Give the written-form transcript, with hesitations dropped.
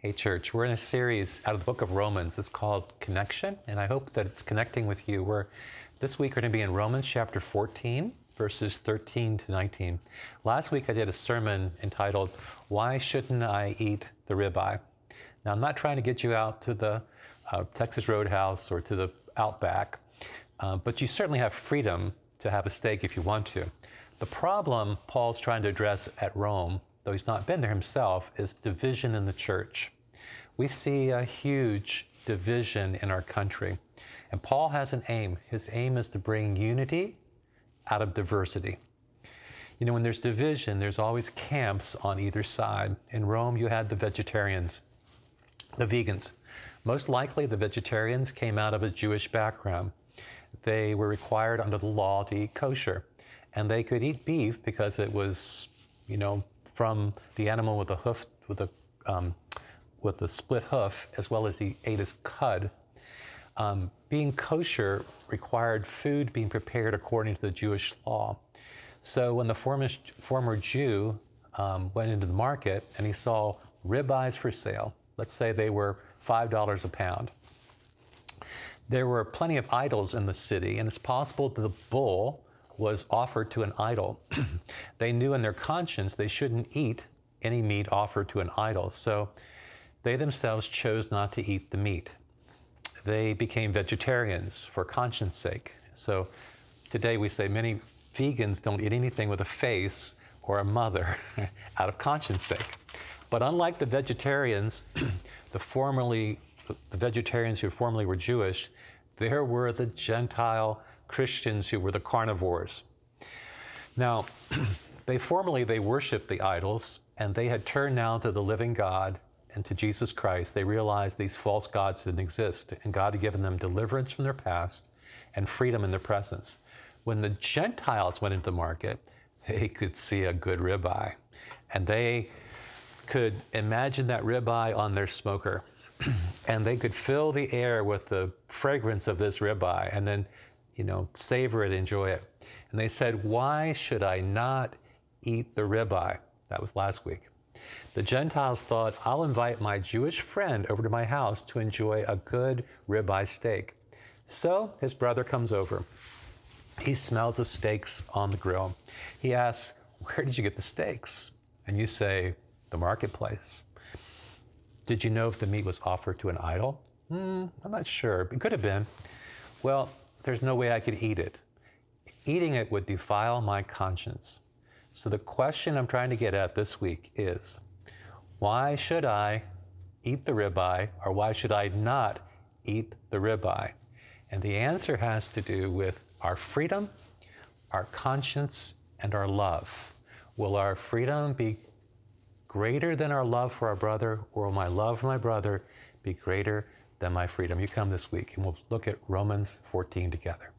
Hey church, we're in a series out of the book of Romans. It's called Connection, and I hope that it's connecting with you. This week we're going to be in Romans chapter 14, verses 13 to 19. Last week I did a sermon entitled, Why Shouldn't I Eat the Ribeye? Now I'm not trying to get you out to the Texas Roadhouse or to the Outback, but you certainly have freedom to have a steak if you want to. The problem Paul's trying to address at Rome, though he's not been there himself, is division in the church. We see a huge division in our country. And Paul has an aim. His aim is to bring unity out of diversity. You know, when there's division, there's always camps on either side. In Rome, you had the vegetarians, the vegans. Most likely, the vegetarians came out of a Jewish background. They were required under the law to eat kosher. And they could eat beef because it was, you know, from the animal with a hoof, with a split hoof, as well as he ate his cud. Being kosher required food being prepared according to the Jewish law. So when the former Jew went into the market and he saw ribeyes for sale, let's say they were $5 a pound. There were plenty of idols in the city, and it's possible that the bull was offered to an idol. They knew in their conscience they shouldn't eat any meat offered to an idol, so they themselves chose not to eat the meat. They became vegetarians for conscience sake. So today we say many vegans don't eat anything with a face or a mother out of conscience sake. But unlike the vegetarians, the vegetarians who formerly were Jewish, there were the Gentile Christians who were the carnivores. Now, they worshiped the idols, and they had turned now to the living God and to Jesus Christ. They realized these false gods didn't exist, and God had given them deliverance from their past and freedom in their presence. When the Gentiles went into the market, they could see a good ribeye, and they could imagine that ribeye on their smoker, and they could fill the air with the fragrance of this ribeye, and then savor it, enjoy it. And they said, why should I not eat the ribeye? That was last week. The Gentiles thought, I'll invite my Jewish friend over to my house to enjoy a good ribeye steak. So his brother comes over. He smells the steaks on the grill. He asks, where did you get the steaks? And you say, the marketplace. Did you know if the meat was offered to an idol? I'm not sure. It could have been. Well, there's no way I could eat it. Eating it would defile my conscience. So the question I'm trying to get at this week is, why should I eat the ribeye, or why should I not eat the ribeye? And the answer has to do with our freedom, our conscience, and our love. Will our freedom be greater than our love for our brother, or will my love for my brother be greater than my freedom? You come this week and we'll look at Romans 14 together.